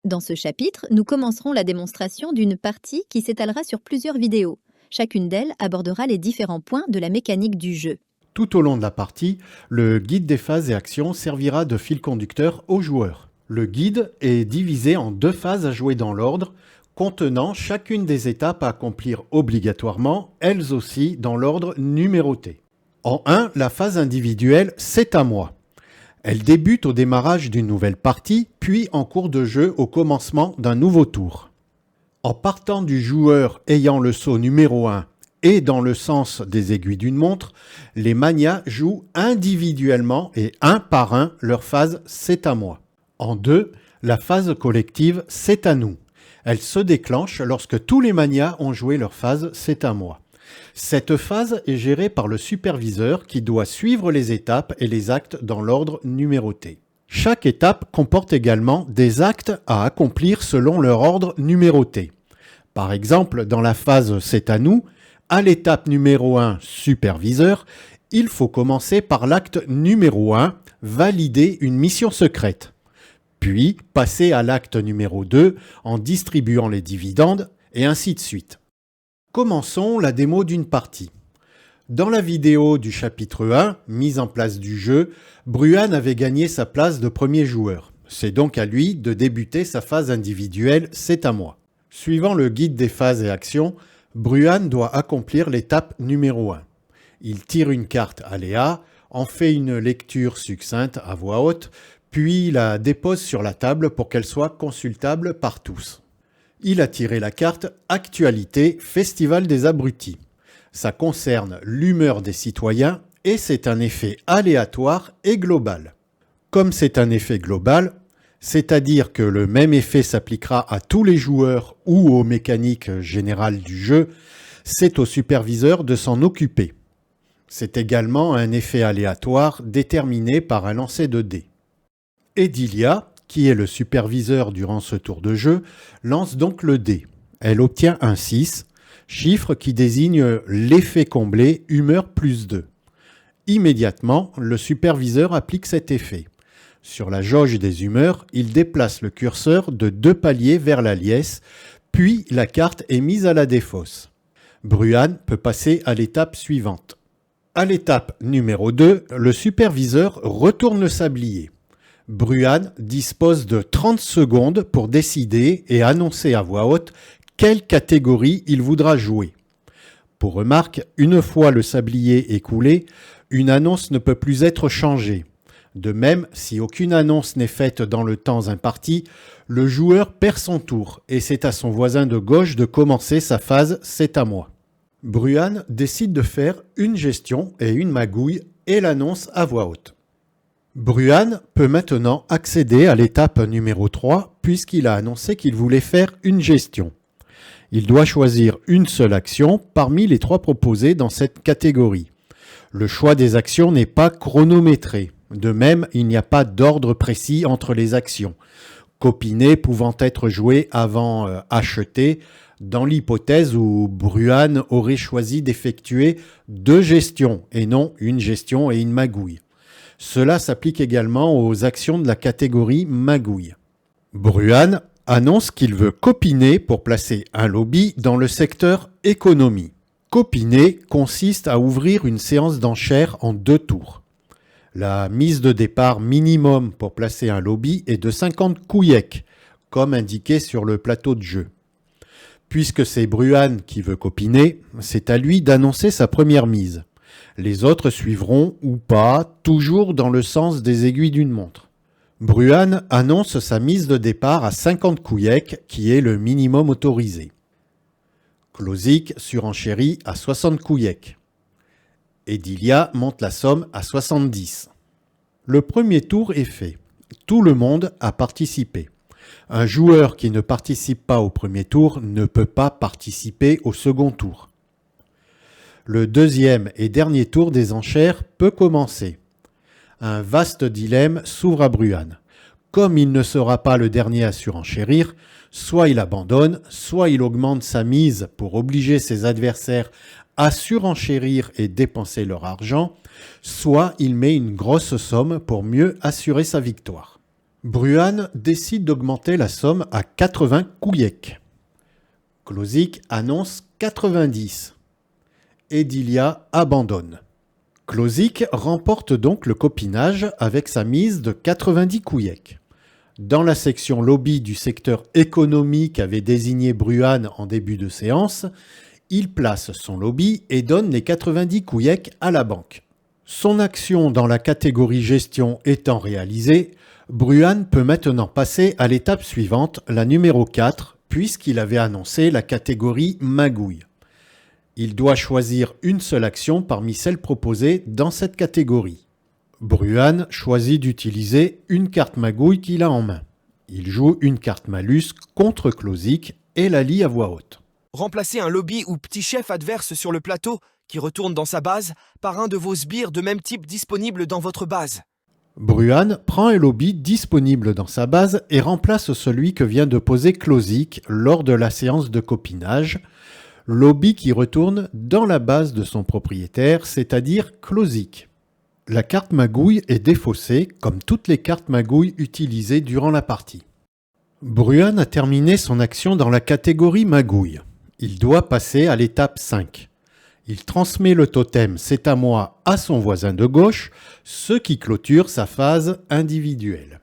Dans ce chapitre, nous commencerons la démonstration d'une partie qui s'étalera sur plusieurs vidéos. Chacune d'elles abordera les différents points de la mécanique du jeu. Tout au long de la partie, le guide des phases et actions servira de fil conducteur aux joueurs. Le guide est divisé en 2 phases à jouer dans l'ordre, contenant chacune des étapes à accomplir obligatoirement, elles aussi dans l'ordre numéroté. En 1, la phase individuelle « C'est à moi ». Elle débute au démarrage d'une nouvelle partie, puis en cours de jeu au commencement d'un nouveau tour. En partant du joueur ayant le saut numéro 1 et dans le sens des aiguilles d'une montre, les manias jouent individuellement et un par un leur phase « C'est à moi ». En 2, la phase collective « C'est à nous ». Elle se déclenche lorsque tous les manias ont joué leur phase « C'est à moi ». Cette phase est gérée par le superviseur qui doit suivre les étapes et les actes dans l'ordre numéroté. Chaque étape comporte également des actes à accomplir selon leur ordre numéroté. Par exemple, dans la phase « C'est à nous », à l'étape numéro 1, superviseur, il faut commencer par l'acte numéro 1, valider une mission secrète. Puis passer à l'acte numéro 2 en distribuant les dividendes et ainsi de suite. Commençons la démo d'une partie. Dans la vidéo du chapitre 1, mise en place du jeu, Bruan avait gagné sa place de premier joueur. C'est donc à lui de débuter sa phase individuelle « C'est à moi ». Suivant le guide des phases et actions, Bruan doit accomplir l'étape numéro 1. Il tire une carte aléa, en fait une lecture succincte à voix haute, puis la dépose sur la table pour qu'elle soit consultable par tous. Il a tiré la carte « Actualité, Festival des Abrutis ». Ça concerne l'humeur des citoyens et c'est un effet aléatoire et global. Comme c'est un effet global, c'est-à-dire que le même effet s'appliquera à tous les joueurs ou aux mécaniques générales du jeu, c'est au superviseur de s'en occuper. C'est également un effet aléatoire déterminé par un lancer de dés. Edilia, qui est le superviseur durant ce tour de jeu, lance donc le dé. Elle obtient un 6, chiffre qui désigne l'effet comblé humeur plus 2. Immédiatement, le superviseur applique cet effet. Sur la jauge des humeurs, il déplace le curseur de 2 paliers vers la liesse, puis la carte est mise à la défausse. Bruan peut passer à l'étape suivante. À l'étape numéro 2, le superviseur retourne le sablier. Bruan dispose de 30 secondes pour décider et annoncer à voix haute quelle catégorie il voudra jouer. Pour remarque, une fois le sablier écoulé, une annonce ne peut plus être changée. De même, si aucune annonce n'est faite dans le temps imparti, le joueur perd son tour et c'est à son voisin de gauche de commencer sa phase « C'est à moi ». Bruan décide de faire une gestion et une magouille et l'annonce à voix haute. Bruan peut maintenant accéder à l'étape numéro 3 puisqu'il a annoncé qu'il voulait faire une gestion. Il doit choisir une seule action parmi les 3 proposées dans cette catégorie. Le choix des actions n'est pas chronométré. De même, il n'y a pas d'ordre précis entre les actions. Copiné pouvant être joué avant acheter, dans l'hypothèse où Bruan aurait choisi d'effectuer 2 gestions et non une gestion et une magouille. Cela s'applique également aux actions de la catégorie magouille. Bruan annonce qu'il veut copiner pour placer un lobby dans le secteur économie. Copiner consiste à ouvrir une séance d'enchères en 2 tours. La mise de départ minimum pour placer un lobby est de 50 couillèques, comme indiqué sur le plateau de jeu. Puisque c'est Bruan qui veut copiner, c'est à lui d'annoncer sa première mise. Les autres suivront ou pas, toujours dans le sens des aiguilles d'une montre. Bruan annonce sa mise de départ à 50 couillèques, qui est le minimum autorisé. Klosik surenchérit à 60 couillèques. Edilia monte la somme à 70. Le premier tour est fait. Tout le monde a participé. Un joueur qui ne participe pas au premier tour ne peut pas participer au second tour. Le deuxième et dernier tour des enchères peut commencer. Un vaste dilemme s'ouvre à Bruan. Comme il ne sera pas le dernier à surenchérir, soit il abandonne, soit il augmente sa mise pour obliger ses adversaires à surenchérir et dépenser leur argent, soit il met une grosse somme pour mieux assurer sa victoire. Bruan décide d'augmenter la somme à 80 couillèques. Klosik annonce 90. Edilia abandonne. Klosik remporte donc le copinage avec sa mise de 90 couillèques. Dans la section lobby du secteur économique qu'avait désigné Bruan en début de séance, il place son lobby et donne les 90 couillèques à la banque. Son action dans la catégorie gestion étant réalisée, Bruan peut maintenant passer à l'étape suivante, la numéro 4, puisqu'il avait annoncé la catégorie magouille. Il doit choisir une seule action parmi celles proposées dans cette catégorie. Bruan choisit d'utiliser une carte magouille qu'il a en main. Il joue une carte malus contre Klosik et la lit à voix haute. Remplacez un lobby ou petit chef adverse sur le plateau qui retourne dans sa base par un de vos sbires de même type disponible dans votre base. Bruan prend un lobby disponible dans sa base et remplace celui que vient de poser Klosik lors de la séance de copinage, lobby qui retourne dans la base de son propriétaire, c'est-à-dire Klosik. La carte magouille est défaussée comme toutes les cartes magouilles utilisées durant la partie. Bruan a terminé son action dans la catégorie magouille. Il doit passer à l'étape 5. Il transmet le totem « C'est à moi » à son voisin de gauche, ce qui clôture sa phase individuelle.